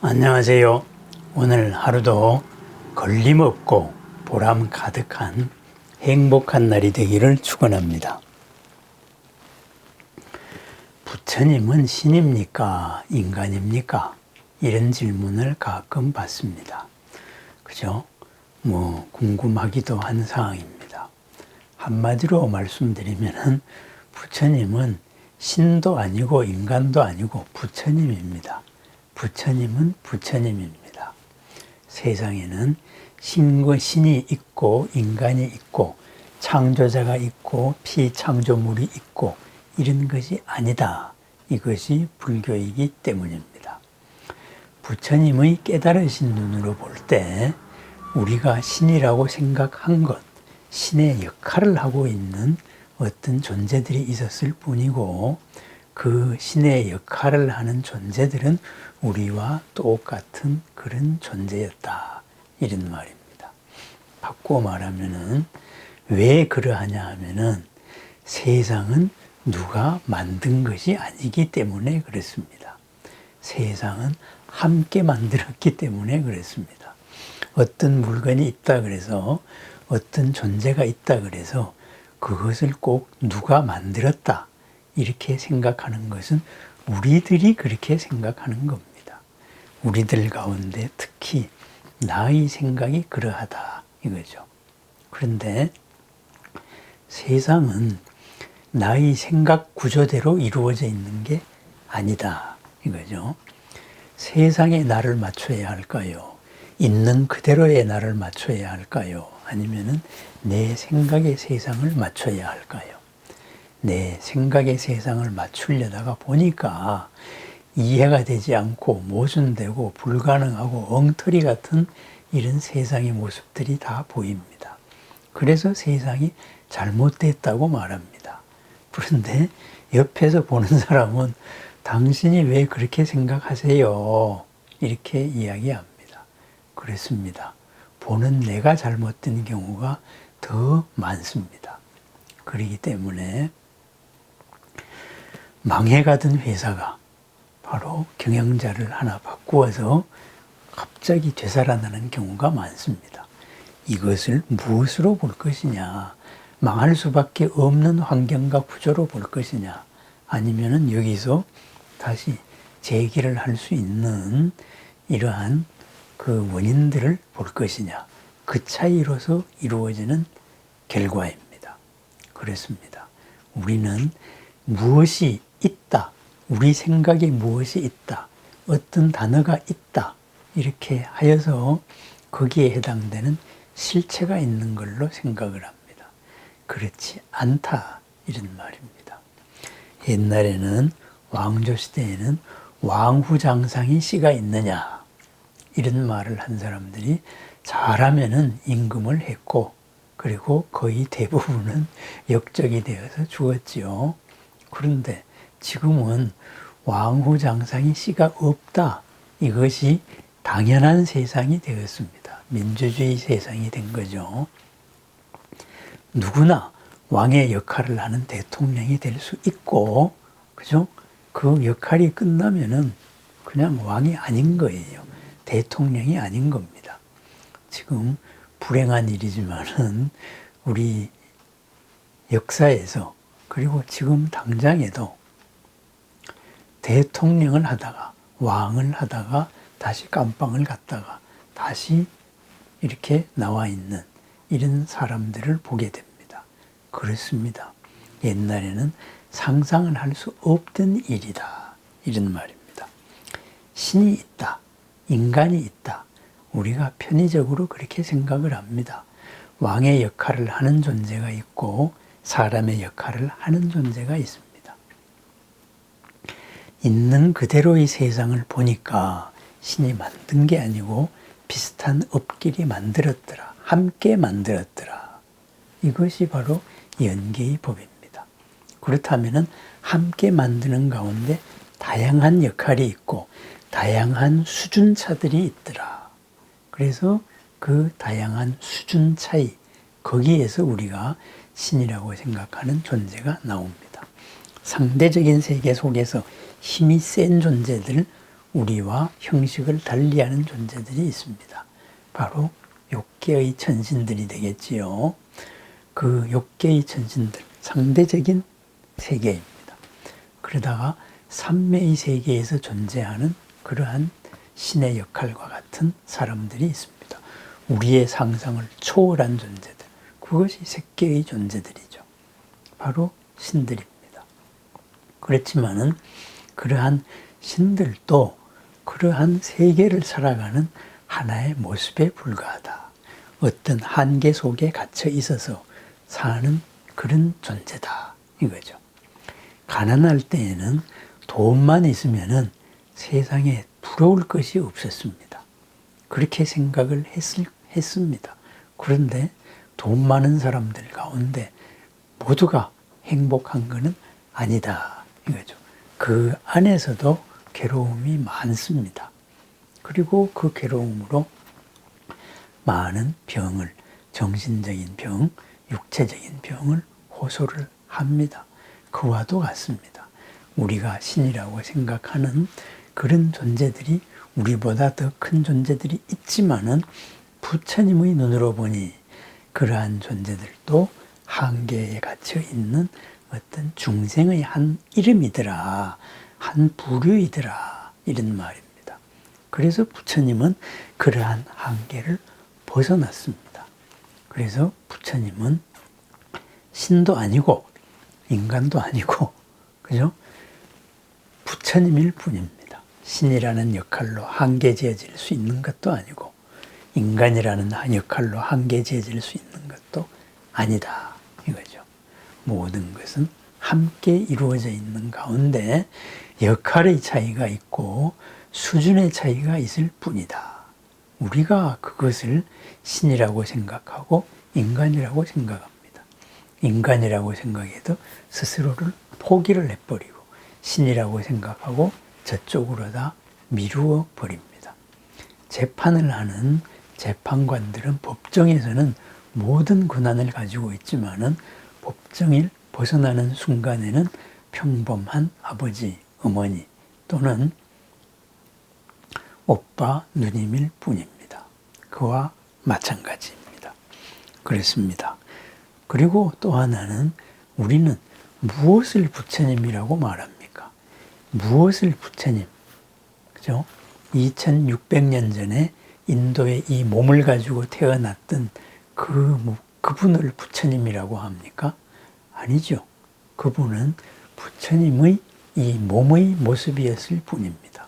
안녕하세요. 오늘 하루도 걸림없고 보람 가득한 행복한 날이 되기를 축원합니다. 부처님은 신입니까? 인간입니까? 이런 질문을 가끔 받습니다. 그죠? 궁금하기도 한 사항입니다. 한마디로 말씀드리면은 부처님은 신도 아니고 인간도 아니고 부처님입니다. 부처님은 부처님입니다. 세상에는 신이 있고 인간이 있고 창조자가 있고 피창조물이 있고 이런 것이 아니다. 이것이 불교이기 때문입니다. 부처님의 깨달으신 눈으로 볼 때 우리가 신이라고 생각한 것, 신의 역할을 하고 있는 어떤 존재들이 있었을 뿐이고 그 신의 역할을 하는 존재들은 우리와 똑같은 그런 존재였다. 이런 말입니다. 바꾸어 말하면은 왜 그러하냐 하면은 세상은 누가 만든 것이 아니기 때문에 그렇습니다. 세상은 함께 만들었기 때문에 그렇습니다. 어떤 물건이 있다 그래서 어떤 존재가 있다 그래서 그것을 꼭 누가 만들었다 이렇게 생각하는 것은 우리들이 그렇게 생각하는 겁니다. 우리들 가운데 특히 나의 생각이 그러하다 이거죠. 그런데 세상은 나의 생각 구조대로 이루어져 있는 게 아니다 이거죠. 세상에 나를 맞춰야 할까요? 있는 그대로의 나를 맞춰야 할까요? 아니면은 내 생각의 세상을 맞춰야 할까요? 내 생각의 세상을 맞추려다가 보니까 이해가 되지 않고 모순되고 불가능하고 엉터리 같은 이런 세상의 모습들이 다 보입니다. 그래서 세상이 잘못됐다고 말합니다. 그런데 옆에서 보는 사람은 당신이 왜 그렇게 생각하세요? 이렇게 이야기합니다. 그렇습니다. 보는 내가 잘못된 경우가 더 많습니다. 그렇기 때문에 망해가던 회사가 바로 경영자를 하나 바꾸어서 갑자기 되살아나는 경우가 많습니다. 이것을 무엇으로 볼 것이냐? 망할 수밖에 없는 환경과 구조로 볼 것이냐? 아니면은 여기서 다시 재기를 할 수 있는 이러한 그 원인들을 볼 것이냐? 그 차이로서 이루어지는 결과입니다. 그렇습니다. 우리는 무엇이 있다, 우리 생각에 무엇이 있다, 어떤 단어가 있다 이렇게 하여서 거기에 해당되는 실체가 있는 걸로 생각을 합니다. 그렇지 않다 이런 말입니다. 옛날에는 왕조시대에는 왕후장상이 씨가 있느냐 이런 말을 한 사람들이 잘하면은 임금을 했고 그리고 거의 대부분은 역적이 되어서 죽었지요. 그런데 지금은 왕후장상이 씨가 없다. 이것이 당연한 세상이 되었습니다. 민주주의 세상이 된 거죠. 누구나 왕의 역할을 하는 대통령이 될 수 있고, 그죠? 그 역할이 끝나면은 그냥 왕이 아닌 거예요. 대통령이 아닌 겁니다. 지금 불행한 일이지만은 우리 역사에서 그리고 지금 당장에도 대통령을 하다가 왕을 하다가 다시 깜빵을 갔다가 다시 이렇게 나와 있는 이런 사람들을 보게 됩니다. 그렇습니다. 옛날에는 상상을 할 수 없던 일이다. 이런 말입니다. 신이 있다. 인간이 있다. 우리가 편의적으로 그렇게 생각을 합니다. 왕의 역할을 하는 존재가 있고 사람의 역할을 하는 존재가 있습니다. 있는 그대로의 세상을 보니까 신이 만든 게 아니고 비슷한 업끼리 만들었더라. 함께 만들었더라. 이것이 바로 연계의 법입니다. 그렇다면 함께 만드는 가운데 다양한 역할이 있고 다양한 수준차들이 있더라. 그래서 그 다양한 수준 차이, 거기에서 우리가 신이라고 생각하는 존재가 나옵니다. 상대적인 세계 속에서 힘이 센 존재들, 우리와 형식을 달리하는 존재들이 있습니다. 바로 욕계의 천신들이 되겠지요. 그 욕계의 천신들, 상대적인 세계입니다. 그러다가 삼매의 세계에서 존재하는 그러한 신의 역할과 같은 사람들이 있습니다. 우리의 상상을 초월한 존재들, 그것이 색계의 존재들이죠. 바로 신들입니다. 그렇지만은 그러한 신들도 그러한 세계를 살아가는 하나의 모습에 불과하다. 어떤 한계 속에 갇혀 있어서 사는 그런 존재다. 이거죠. 가난할 때에는 돈만 있으면은 세상에 부러울 것이 없었습니다. 그렇게 생각을 했습니다. 그런데 돈 많은 사람들 가운데 모두가 행복한 것은 아니다. 이거죠. 그 안에서도 괴로움이 많습니다. 그리고 그 괴로움으로 많은 병을, 정신적인 병, 육체적인 병을 호소를 합니다. 그와도 같습니다. 우리가 신이라고 생각하는 그런 존재들이 우리보다 더 큰 존재들이 있지만은 부처님의 눈으로 보니 그러한 존재들도 한계에 갇혀 있는 어떤 중생의 한 이름이더라, 한 부류이더라, 이런 말입니다. 그래서 부처님은 그러한 한계를 벗어났습니다. 그래서 부처님은 신도 아니고 인간도 아니고, 그죠? 부처님일 뿐입니다. 신이라는 역할로 한계 지어질 수 있는 것도 아니고, 인간이라는 역할로 한계 지어질 수 있는 것도 아니다. 이거죠. 모든 것은 함께 이루어져 있는 가운데 역할의 차이가 있고 수준의 차이가 있을 뿐이다. 우리가 그것을 신이라고 생각하고 인간이라고 생각합니다. 인간이라고 생각해도 스스로를 포기를 해버리고 신이라고 생각하고 저쪽으로 다 미루어 버립니다. 재판을 하는 재판관들은 법정에서는 모든 권한을 가지고 있지만은 법정을 벗어나는 순간에는 평범한 아버지, 어머니 또는 오빠, 누님일 뿐입니다. 그와 마찬가지입니다. 그렇습니다. 그리고 또 하나는 우리는 무엇을 부처님이라고 말합니까? 무엇을 부처님? 그죠? 2600년 전에 인도에 이 몸을 가지고 태어났던 그분을 부처님이라고 합니까? 아니죠. 그분은 부처님의 이 몸의 모습이었을 뿐입니다.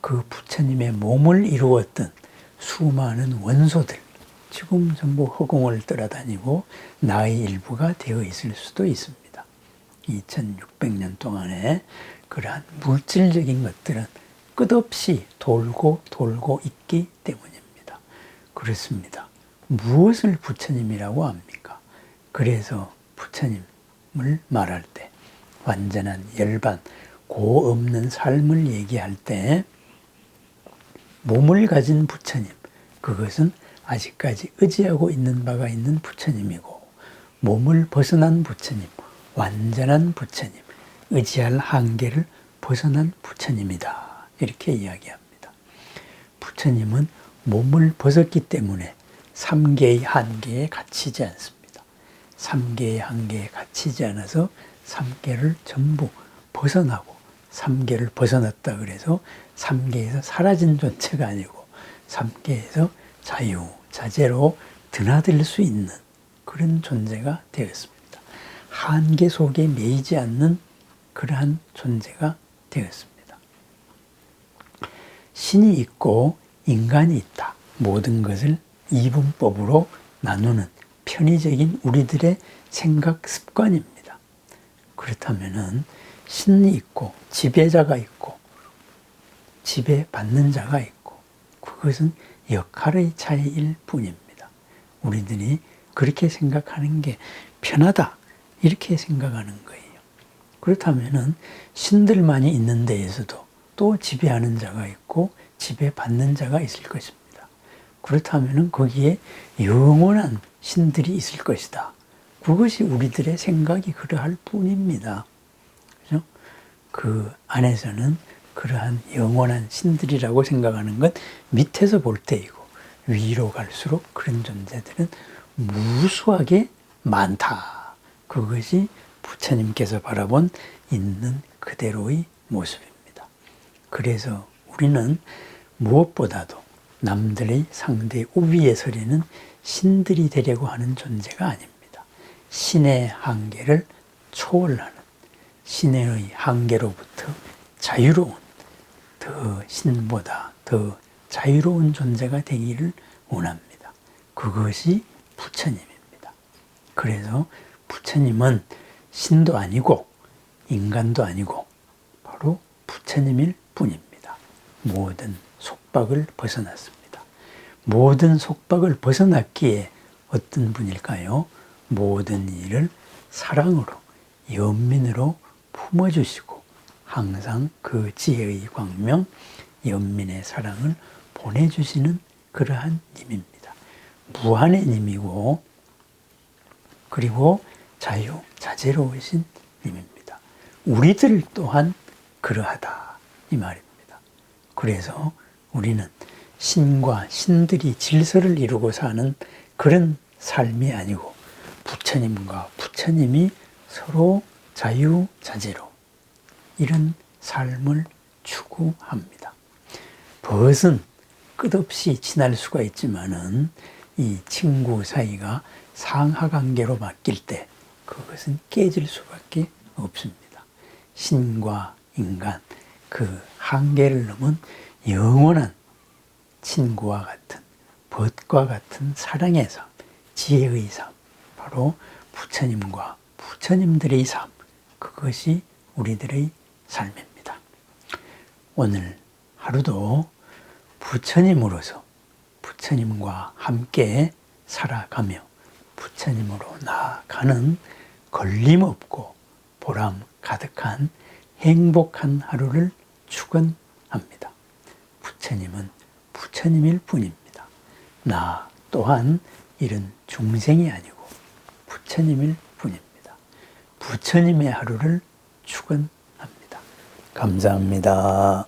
그 부처님의 몸을 이루었던 수많은 원소들, 지금 전부 허공을 떠나다니고 나의 일부가 되어 있을 수도 있습니다. 2600년 동안에 그러한 물질적인 것들은 끝없이 돌고 있기 때문입니다. 그렇습니다. 무엇을 부처님이라고 합니까? 그래서 부처님을 말할 때 완전한 열반, 고 없는 삶을 얘기할 때 몸을 가진 부처님, 그것은 아직까지 의지하고 있는 바가 있는 부처님이고 몸을 벗어난 부처님, 완전한 부처님, 의지할 한계를 벗어난 부처님이다. 이렇게 이야기합니다. 부처님은 몸을 벗었기 때문에 3개의 한계에 갇히지 않습니다. 3개의 한계에 갇히지 않아서 3개를 전부 벗어나고 3개를 벗어났다 그래서 3개에서 사라진 존재가 아니고 3개에서 자유자재로 드나들 수 있는 그런 존재가 되었습니다. 한계 속에 매이지 않는 그러한 존재가 되었습니다. 신이 있고 인간이 있다. 모든 것을 이분법으로 나누는 편의적인 우리들의 생각 습관입니다. 그렇다면은 신이 있고 지배자가 있고 지배받는 자가 있고 그것은 역할의 차이일 뿐입니다. 우리들이 그렇게 생각하는 게 편하다 이렇게 생각하는 거예요. 그렇다면은 신들만이 있는 데에서도 또 지배하는 자가 있고 지배받는 자가 있을 것입니다. 그렇다면은 거기에 영원한 신들이 있을 것이다. 그것이 우리들의 생각이 그러할 뿐입니다. 그죠? 그 안에서는 그러한 영원한 신들이라고 생각하는 건 밑에서 볼 때이고, 위로 갈수록 그런 존재들은 무수하게 많다. 그것이 부처님께서 바라본 있는 그대로의 모습입니다. 그래서 우리는 무엇보다도 남들의 상대 우위에 서리는 신들이 되려고 하는 존재가 아닙니다. 신의 한계를 초월하는, 신의 한계로부터 자유로운, 더 신보다 더 자유로운 존재가 되기를 원합니다. 그것이 부처님입니다. 그래서 부처님은 신도 아니고 인간도 아니고 바로 부처님일 뿐입니다. 모든 속박을 벗어났습니다. 모든 속박을 벗어났기에 어떤 분일까요? 모든 일을 사랑으로, 연민으로 품어주시고 항상 그 지혜의 광명, 연민의 사랑을 보내주시는 그러한 님입니다. 무한의 님이고, 그리고 자유, 자재로우신 님입니다. 우리들 또한 그러하다 이 말입니다. 그래서 우리는 신과 신들이 질서를 이루고 사는 그런 삶이 아니고, 부처님과 부처님이 서로 자유자재로 이런 삶을 추구합니다. 벗은 끝없이 지날 수가 있지만은 이 친구 사이가 상하관계로 바뀔 때 그것은 깨질 수밖에 없습니다. 신과 인간, 그 한계를 넘은 영원한 친구와 같은, 벗과 같은 사랑의 삶, 지혜의 삶, 바로 부처님과 부처님들의 삶, 그것이 우리들의 삶입니다. 오늘 하루도 부처님으로서 부처님과 함께 살아가며 부처님으로 나아가는 걸림없고 보람 가득한 행복한 하루를 축원합니다. 부처님은 부처님일 뿐입니다. 나 또한 이런 중생이 아니고 부처님일 뿐입니다. 부처님의 하루를 축원합니다. 감사합니다.